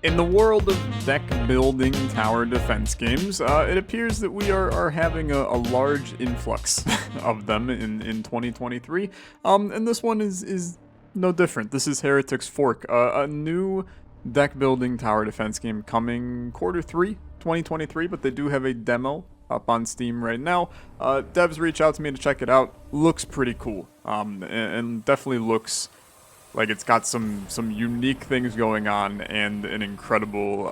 In the world of deck building tower defense games, it appears that we are having a large influx of them in 2023. And this one is no different. This is Heretics Fork, a new deck building tower defense game coming Q3 2023, but they do have a demo up on Steam right now. Devs reach out to me to check it out. Looks pretty cool, and definitely looks like it's got some unique things going on and an incredible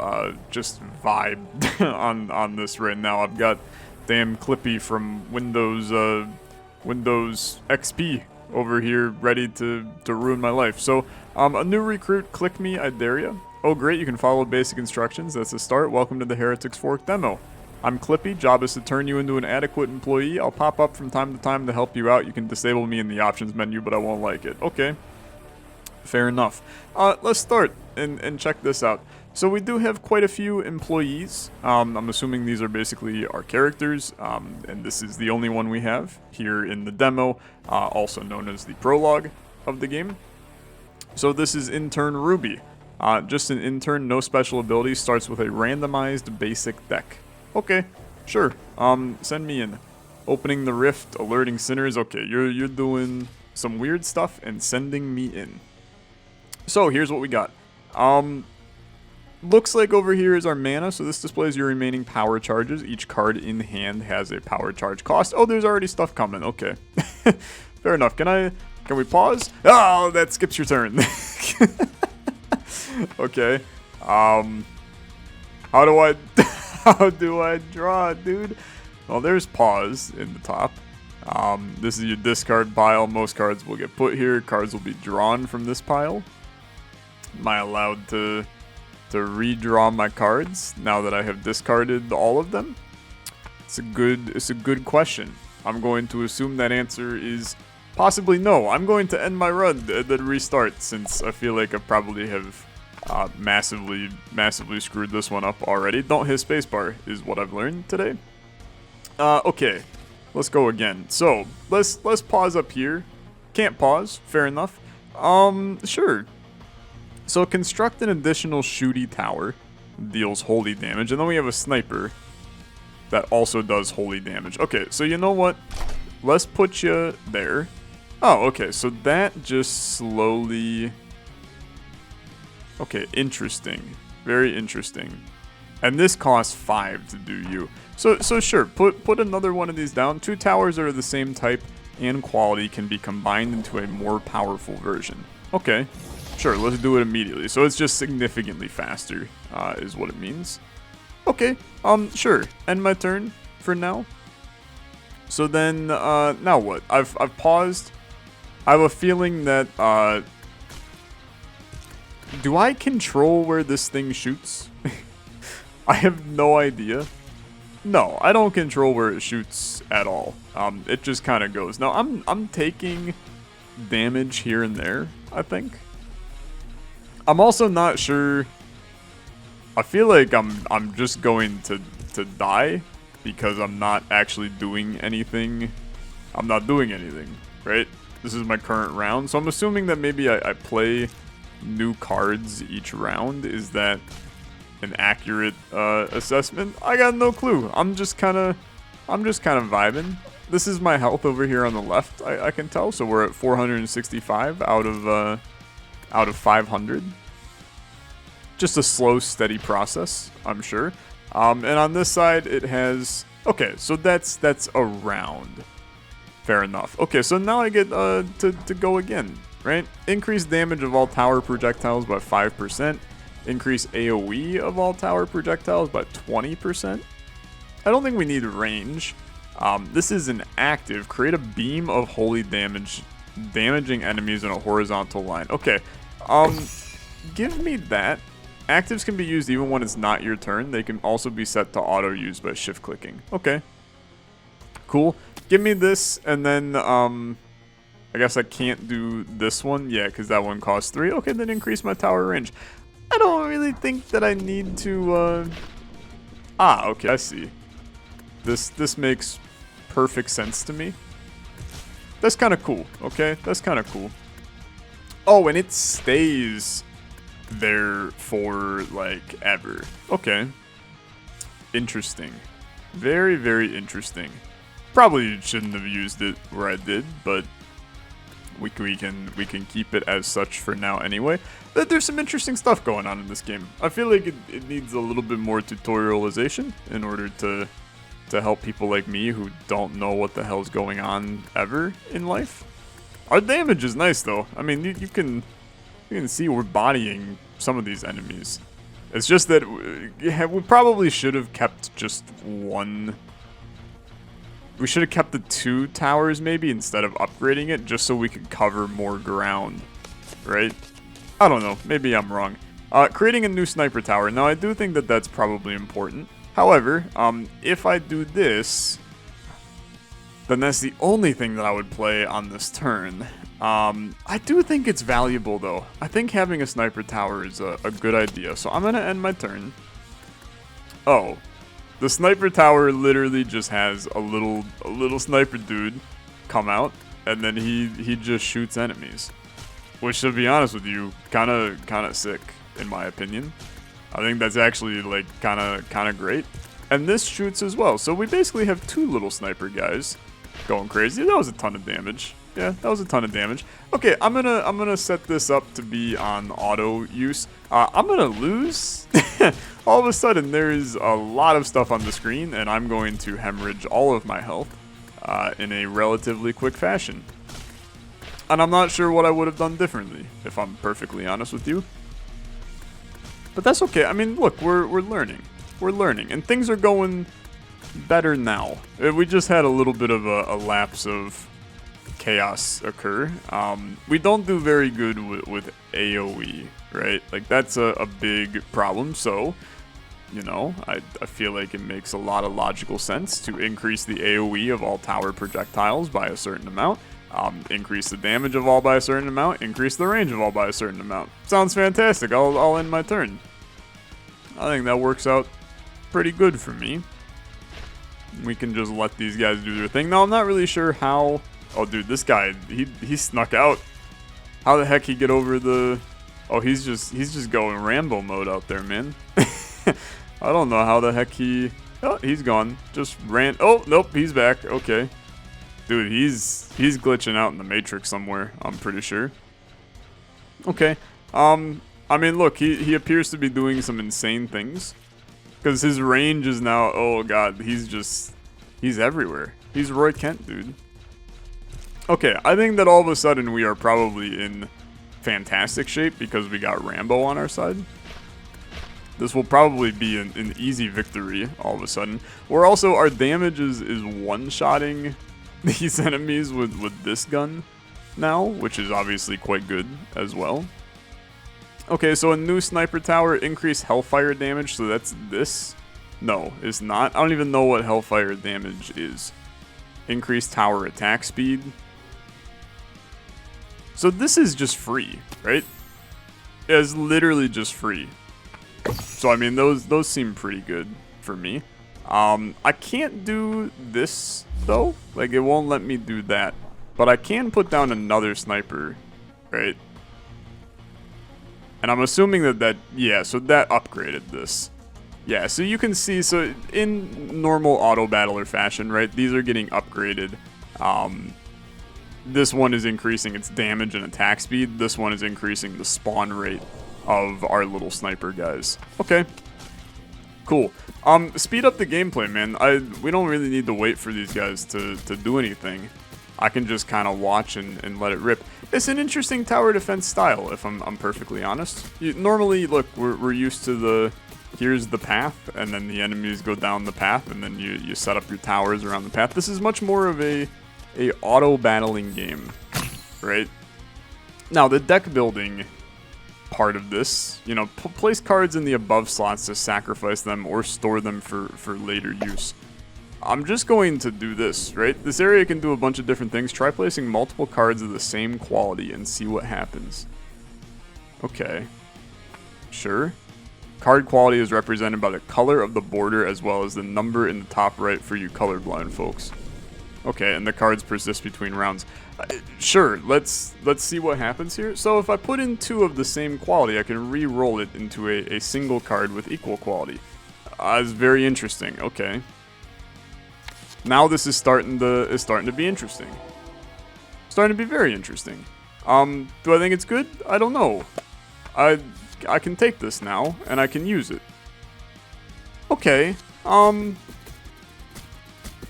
just vibe on this right now. I've got damn Clippy from Windows XP over here ready to ruin my life. So a new recruit, click me, I dare ya. Oh great, you can follow basic instructions. That's the start. Welcome to the Heretics Fork demo. I'm Clippy, job is to turn you into an adequate employee. I'll pop up from time to time to help you out. You can disable me in the options menu, but I won't like it. Okay. Fair enough. Let's start and check this out. So we do have quite a few employees. I'm assuming these are basically our characters, and this is the only one we have here in the demo, also known as the prologue of the game. So this is intern Ruby. Just an intern, no special abilities, starts with a randomized basic deck. Okay, sure. Send me in. Opening the rift, alerting sinners. Okay, you're doing some weird stuff and sending me in. So here's what we got. Looks like over here is our mana, so this displays your remaining power charges. Each card in hand has a power charge cost. Oh, there's already stuff coming. Okay. Fair enough. Can we pause? Oh, that skips your turn. Okay. How do I draw, dude? Well, there's pause in the top. This is your discard pile. Most cards will get put here. Cards will be drawn from this pile. Am I allowed to redraw my cards now that I have discarded all of them? It's a good question. I'm going to assume that answer is possibly no. I'm going to end my run and then restart, since I feel like I probably have massively screwed this one up already. Don't hit spacebar is what I've learned today. Okay, let's go again. So let's pause up here. Can't pause. Fair enough. Sure. So construct an additional shooty tower, deals holy damage, and then we have a sniper that also does holy damage. Okay, so you know what? Let's put you there. Oh, okay, so that just slowly... Okay, interesting. Very interesting. And this costs 5 to do you. So sure, put another one of these down. 2 towers that are the same type and quality can be combined into a more powerful version. Okay. Sure, let's do it immediately. So it's just significantly faster, is what it means. Okay, sure. End my turn for now. So then, now what? I've paused. I have a feeling that, do I control where this thing shoots? I have no idea. No, I don't control where it shoots at all. It just kind of goes. Now, I'm taking damage here and there, I think. I'm also not sure. I feel like I'm just going to die because I'm not actually doing anything. I'm not doing anything, right? This is my current round, so I'm assuming that maybe I play new cards each round. Is that an accurate assessment? I got no clue. I'm just kind of vibing. This is my health over here on the left. I can tell. So we're at 465 out of 500. Just a slow, steady process, I'm sure. And on this side, it has... Okay, so that's a round. Fair enough. Okay, so now I get to go again, right? Increase damage of all tower projectiles by 5%. Increase AoE of all tower projectiles by 20%. I don't think we need range. This is an active. Create a beam of holy damage, damaging enemies in a horizontal line. Okay, give me that. Actives can be used even when it's not your turn. They can also be set to auto-use by shift-clicking. Okay. Cool. Give me this, and then, I guess I can't do this one. Yeah, because that one costs 3. Okay, then increase my tower range. I don't really think that I need to, okay, I see. This makes perfect sense to me. That's kind of cool, okay? That's kind of cool. Oh, and it stays there for, like, ever. Okay. Interesting. Very, very interesting. Probably shouldn't have used it where I did, but we can keep it as such for now anyway. But there's some interesting stuff going on in this game. I feel like it needs a little bit more tutorialization in order to help people like me who don't know what the hell's going on ever in life. Our damage is nice though. I mean, you can see we're bodying some of these enemies. It's just that we probably should have kept just one. We should have kept the 2 towers maybe instead of upgrading it, just so we could cover more ground, right? I don't know. Maybe I'm wrong. Creating a new sniper tower. Now, I do think that that's probably important. However, if I do this, then that's the only thing that I would play on this turn. I do think it's valuable, though. I think having a sniper tower is a good idea. So I'm going to end my turn. Oh. The sniper tower literally just has a little sniper dude come out, and then he just shoots enemies. Which, to be honest with you, kind of sick, in my opinion. I think that's actually, like, kind of great. And this shoots as well. So we basically have 2 little sniper guys going crazy. That was a ton of damage. Yeah, that was a ton of damage. Okay, I'm gonna set this up to be on auto use. I'm gonna lose. All of a sudden, there is a lot of stuff on the screen, and I'm going to hemorrhage all of my health in a relatively quick fashion. And I'm not sure what I would have done differently, if I'm perfectly honest with you. But that's okay. I mean, look, we're learning. We're learning, and things are going better now. We just had a little bit of a lapse of chaos occur. We don't do very good with AoE, right? Like, that's a big problem. So, you know, I feel like it makes a lot of logical sense to increase the AoE of all tower projectiles by a certain amount, increase the damage of all by a certain amount, increase the range of all by a certain amount. Sounds fantastic. I'll end my turn. I think that works out pretty good for me. We can just let these guys do their thing. Now, I'm not really sure how. Oh, dude, this guy, he snuck out. How the heck he get over the... Oh, he's just going Rambo mode out there, man. I don't know how the heck he... Oh, he's gone. Just ran... Oh, nope, he's back. Okay. Dude, he's glitching out in the Matrix somewhere, I'm pretty sure. Okay. I mean, look, he appears to be doing some insane things. Because his range is now... Oh, God, he's everywhere. He's Roy Kent, dude. Okay, I think that all of a sudden we are probably in fantastic shape because we got Rambo on our side. This will probably be an easy victory all of a sudden. We're also, our damage is one-shotting these enemies with this gun now, which is obviously quite good as well. Okay, so a new sniper tower, increase hellfire damage, so that's this? No, it's not. I don't even know what hellfire damage is. Increase tower attack speed. So this is just free, right? It's literally just free. So I mean, those seem pretty good for me. I can't do this though. Like, it won't let me do that. But I can put down another sniper, right? And I'm assuming that yeah, so that upgraded this. Yeah, so you can see, so in normal auto battler fashion, right? These are getting upgraded. This one is increasing its damage and attack speed. This one is increasing the spawn rate of our little sniper guys. Okay. Cool. Speed up the gameplay, man. We don't really need to wait for these guys to do anything. I can just kind of watch and let it rip. It's an interesting tower defense style, if I'm perfectly honest. Normally, look, we're used to the... Here's the path, and then the enemies go down the path, and then you set up your towers around the path. This is much more of a auto battling game, right? Now, the deck building part of this, you know, place cards in the above slots to sacrifice them or store them for later use. I'm just going to do this, right? This area can do a bunch of different things. Try placing multiple cards of the same quality and see what happens. Okay. Sure. Card quality is represented by the color of the border as well as the number in the top right for you colorblind folks. Okay, and the cards persist between rounds. Sure, let's see what happens here. So if I put in 2 of the same quality, I can re-roll it into a single card with equal quality. It's very interesting. Okay. Now this is starting to be interesting. Starting to be very interesting. Do I think it's good? I don't know. I can take this now and I can use it. Okay.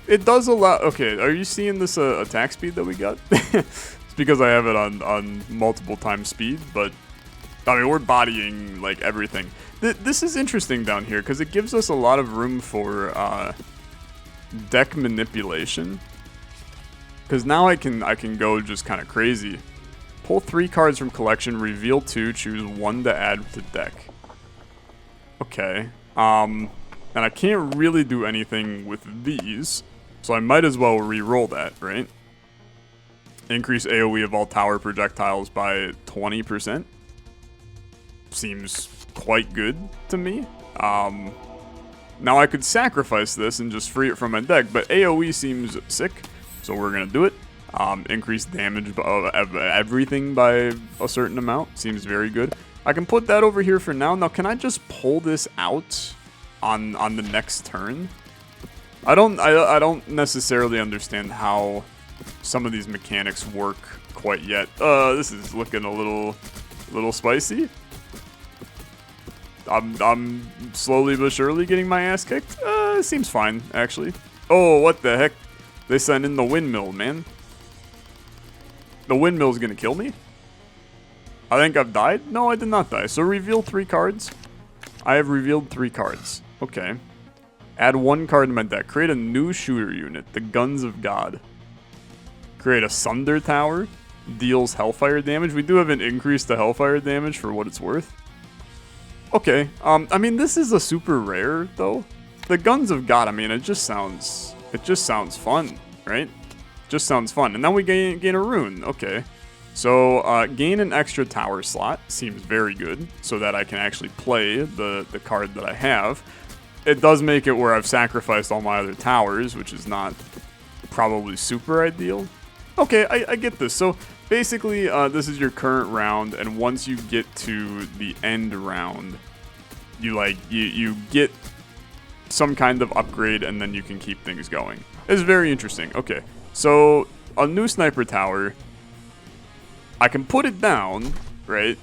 It does allow... Okay, are you seeing this attack speed that we got? It's because I have it on multiple times speed, but... I mean, we're bodying, like, everything. This is interesting down here, because it gives us a lot of room for deck manipulation. Because now I can go just kind of crazy. Pull 3 cards from collection, reveal 2, choose 1 to add to deck. Okay. And I can't really do anything with these. So I might as well re-roll that, right? Increase AoE of all tower projectiles by 20%. Seems quite good to me. Now I could sacrifice this and just free it from my deck, but AoE seems sick, so we're gonna do it. Increase damage of everything by a certain amount. Seems very good. I can put that over here for now. Now, can I just pull this out on the next turn? I don't necessarily understand how some of these mechanics work quite yet. This is looking a little spicy. I'm slowly but surely getting my ass kicked. Seems fine, actually. Oh, what the heck? They sent in the windmill, man. The windmill's gonna kill me? I think I've died? No, I did not die. So reveal 3 cards. I have revealed 3 cards. Okay. Add 1 card to my deck. Create a new shooter unit, the Guns of God. Create a Sunder Tower. Deals Hellfire damage. We do have an increase to Hellfire damage for what it's worth. Okay. I mean, this is a super rare, though. The Guns of God, I mean, it just sounds fun, right? Just sounds fun. And now we gain a rune. Okay. So, gain an extra tower slot. Seems very good. So that I can actually play the card that I have. It does make it where I've sacrificed all my other towers, which is not probably super ideal. Okay, I get this. So, basically, this is your current round, and once you get to the end round, you get some kind of upgrade, and then you can keep things going. It's very interesting. Okay, so a new sniper tower, I can put it down, right?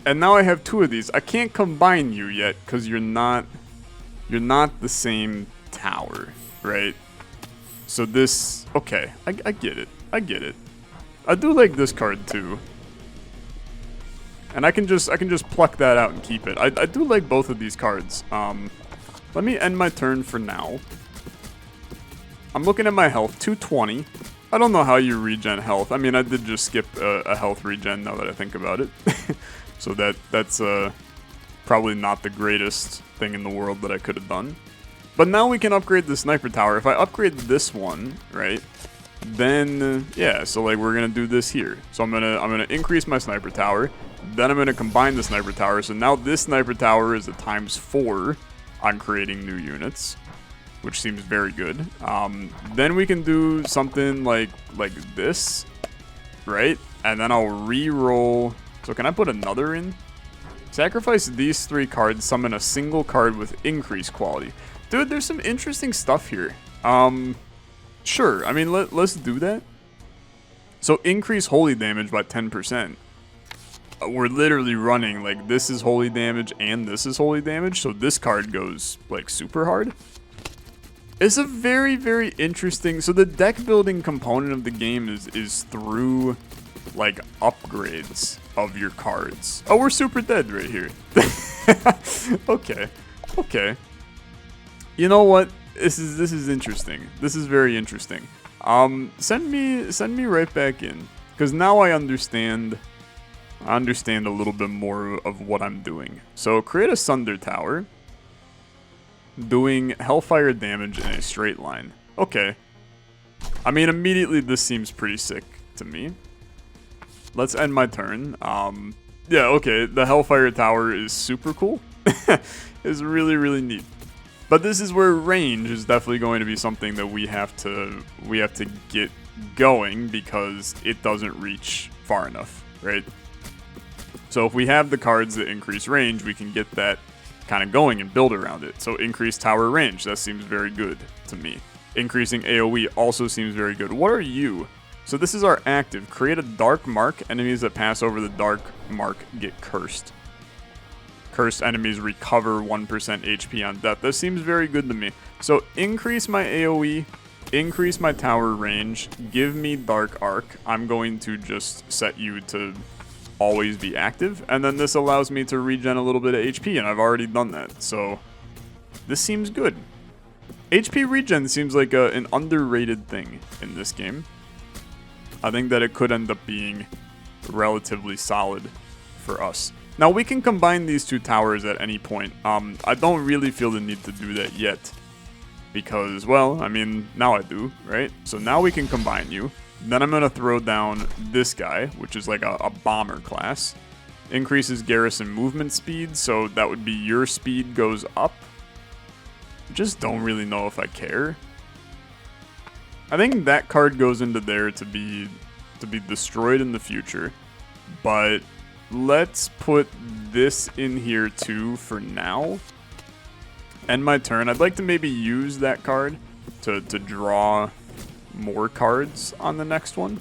And now I have 2 of these. I can't combine you yet because you're not the same tower, right? So this, okay, I get it. I get it. I do like this card too. And I can just pluck that out and keep it. I do like both of these cards. Let me end my turn for now. I'm looking at my health, 220. I don't know how you regen health. I mean, I did just skip a health regen now that I think about it. So that's probably not the greatest thing in the world that I could have done. But now we can upgrade the sniper tower. If I upgrade this one, right, then yeah, so like we're gonna do this here. So I'm gonna increase my sniper tower. Then I'm gonna combine the sniper tower. So now this sniper tower is a ×4 on creating new units, which seems very good. Then we can do something like this, right? And then I'll re-roll. So can I put another in? Sacrifice these 3 cards, summon a single card with increased quality. Dude, there's some interesting stuff here. Sure, I mean, let's do that. So increase holy damage by 10%. We're literally running, like, this is holy damage and this is holy damage, so this card goes, like, super hard. It's a very, very interesting... So the deck building component of the game is through, like, upgrades of your cards. Oh, we're super dead right here. Okay. Okay. You know what? This is interesting. This is very interesting. Send me right back in, because now I understand a little bit more of what I'm doing. So create a Sunder Tower, doing Hellfire damage in a straight line. Okay. I mean, immediately this seems pretty sick to me. Let's end my turn. Yeah, okay, the Hellfire Tower is super cool. It's really, really neat. But this is where range is definitely going to be something that we have to get going, because it doesn't reach far enough, right? So if we have the cards that increase range, we can get that kind of going and build around it. So increased tower range, that seems very good to me. Increasing AoE also seems very good. What are you? So this is our active. Create a dark mark. Enemies that pass over the dark mark get cursed. Cursed enemies recover 1% HP on death. That seems very good to me. So increase my AoE, increase my tower range, give me dark arc. I'm going to just set you to always be active, and then this allows me to regen a little bit of HP, and I've already done that. So this seems good. HP regen seems like an underrated thing in this game. I think that it could end up being relatively solid for us. Now, we can combine these two towers at any point. I don't really feel the need to do that yet, because, well, I mean, now I do, right? So now we can combine you. Then I'm going to throw down this guy, which is like a bomber class. Increases garrison movement speed, so that would be your speed goes up. Just don't really know if I care. I think that card goes into there to be destroyed in the future. But let's put this in here too for now. End my turn. I'd like to maybe use that card to draw more cards on the next one.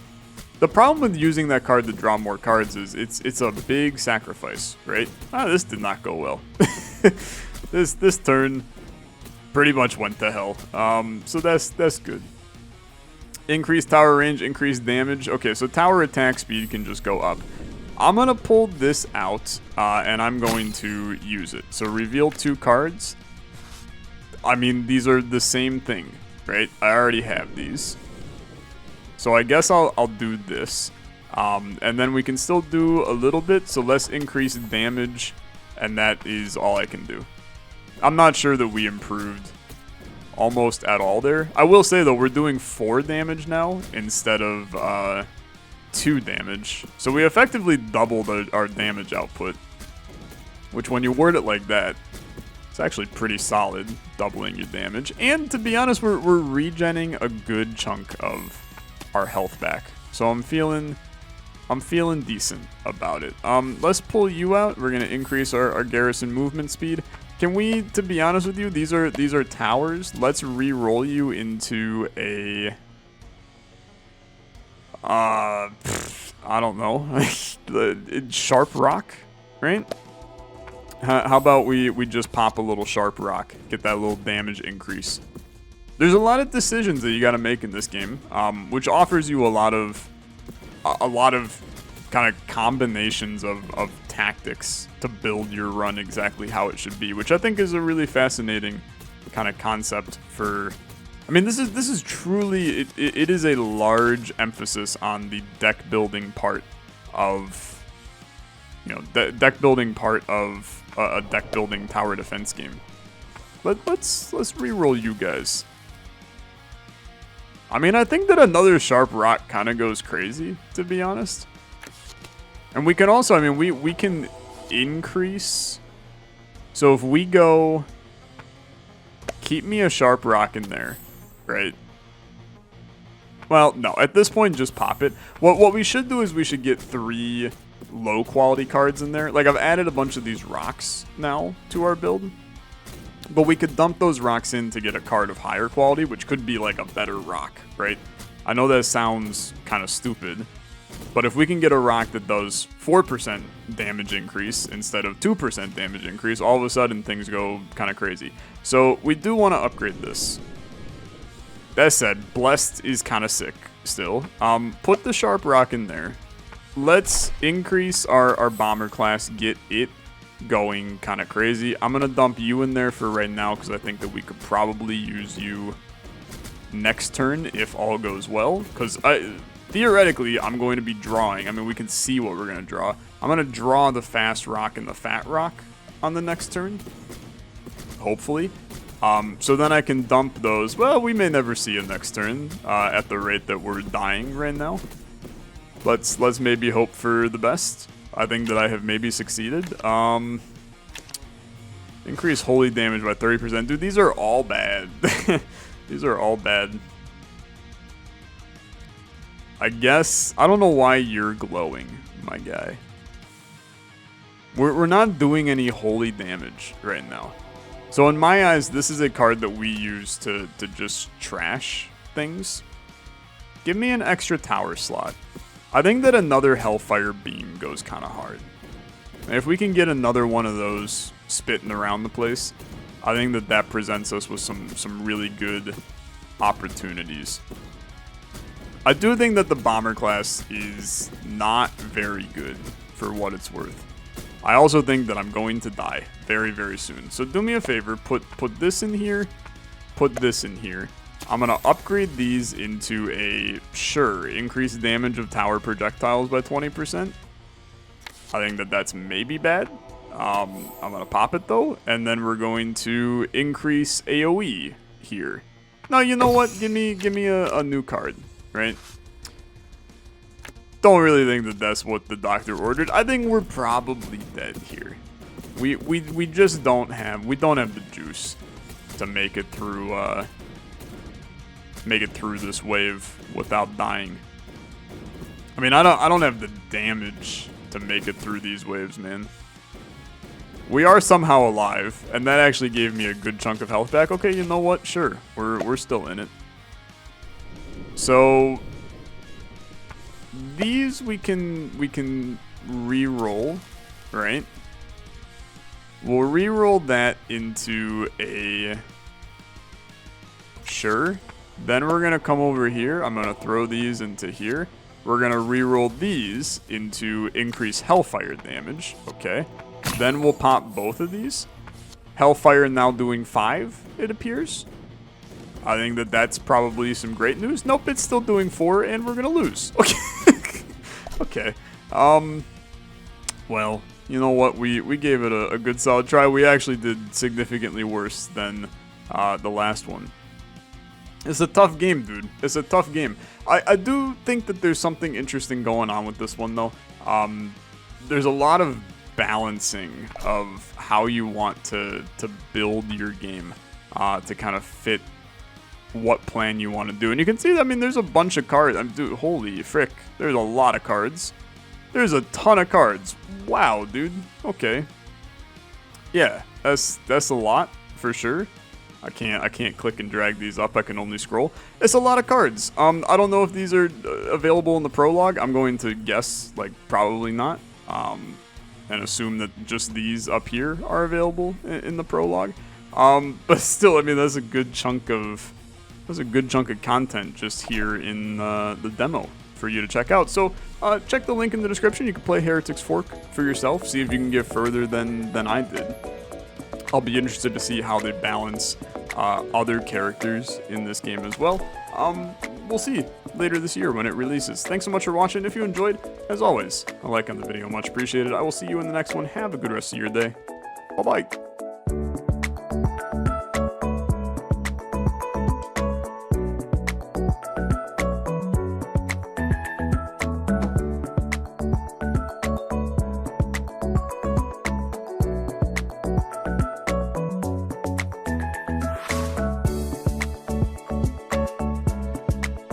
The problem with using that card to draw more cards is it's a big sacrifice, right? Ah, this did not go well. This turn pretty much went to hell. So that's good. Increased tower range, increased damage. Okay, so tower attack speed can just go up. I'm gonna pull this out, and I'm going to use it. So reveal 2 cards. I mean, these are the same thing, right? I already have these. So I guess I'll do this. And then we can still do a little bit, so let's increase damage, and that is all I can do. I'm not sure that we improved almost at all there. I will say, though, we're doing 4 damage now instead of 2 damage. So we effectively doubled our damage output, which when you word it like that, it's actually pretty solid, doubling your damage. And to be honest, we're regenning a good chunk of our health back. So I'm feeling decent about it. Let's pull you out. We're gonna increase our garrison movement speed. Can we, to be honest with you, these are towers. Let's re-roll you into a I don't know. Sharp rock, right? How about we just pop a little sharp rock, get that little damage increase. There's a lot of decisions that you got to make in this game, which offers you a lot of kind of combinations of tactics to build your run exactly how it should be, which I think is a really fascinating kind of concept for. I mean, this is truly it is a large emphasis on the deck building part of, you know, deck building part of a deck building tower defense game. Let's re-roll you guys. I mean, I think that another sharp rock kind of goes crazy, to be honest. And we can also, I mean, we can increase. So if we go, keep me a sharp rock in there, right? Well, no, at this point, just pop it. What we should do is we should get 3 low quality cards in there. Like, I've added a bunch of these rocks now to our build. But we could dump those rocks in to get a card of higher quality, which could be like a better rock, right? I know that sounds kind of stupid, but if we can get a rock that does 4% damage increase instead of 2% damage increase, all of a sudden things go kind of crazy. So we do want to upgrade this. That said, Blessed is kind of sick still. Put the sharp rock in there. Let's increase our bomber class, get it going kind of crazy. I'm gonna dump you in there for right now because I think that we could probably use you next turn if all goes well, because theoretically I'm going to be drawing. I mean, we can see what we're gonna draw. I'm gonna draw the fast rock and the fat rock on the next turn, hopefully. So then I can dump those. Well, we may never see a next turn at the rate that we're dying right now. Let's maybe hope for the best. I think that I have maybe succeeded. Increase holy damage by 30%. Dude, these are all bad. These are all bad. I guess, I don't know why you're glowing, my guy. We're not doing any holy damage right now. So in my eyes, this is a card that we use to just trash things. Give me an extra tower slot. I think that another Hellfire Beam goes kind of hard. If we can get another one of those spitting around the place, I think that that presents us with some really good opportunities. I do think that the Bomber class is not very good for what it's worth. I also think that I'm going to die very, very soon. So do me a favor, put this in here, put this in here. I'm going to upgrade these into a, sure, increase damage of tower projectiles by 20%. I think that that's maybe bad. I'm going to pop it though, and then we're going to increase AoE here. No, you know what? Give me a new card, right? Don't really think that that's what the doctor ordered. I think we're probably dead here. We just don't have the juice to make it through this wave without dying. I mean, I don't have the damage to make it through these waves, man. We are somehow alive, and that actually gave me a good chunk of health back. Okay, you know what? Sure, we're still in it. So these we can re-roll, right? We'll re-roll that into a, sure. Then we're gonna come over here. I'm gonna throw these into here. We're gonna re-roll these into increase Hellfire damage. Okay. Then we'll pop both of these. Hellfire now doing 5, it appears. I think that that's probably some great news. Nope, it's still doing 4, and we're gonna lose. Okay. Okay. Well, you know what? We gave it a good solid try. We actually did significantly worse than the last one. It's a tough game, dude. It's a tough game. I do think that there's something interesting going on with this one, though. There's a lot of balancing of how you want to build your game to kind of fit what plan you want to do. And you can see that, I mean, there's a bunch of cards. Dude, holy frick. There's a lot of cards. There's a ton of cards. Wow, dude. Okay. Yeah, that's a lot for sure. I can't click and drag these up. I can only scroll. It's a lot of cards. I don't know if these are available in the prologue. I'm going to guess like probably not. And assume that just these up here are available in the prologue. But still, I mean, that's a good chunk of content just here in the demo for you to check out. So check the link in the description. You can play Heretics Fork for yourself. See if you can get further than I did. I'll be interested to see how they balance other characters in this game as well. We'll see later this year when it releases. Thanks so much for watching. If you enjoyed, as always, a like on the video, much appreciated. I will see you in the next one. Have a good rest of your day. Bye-bye.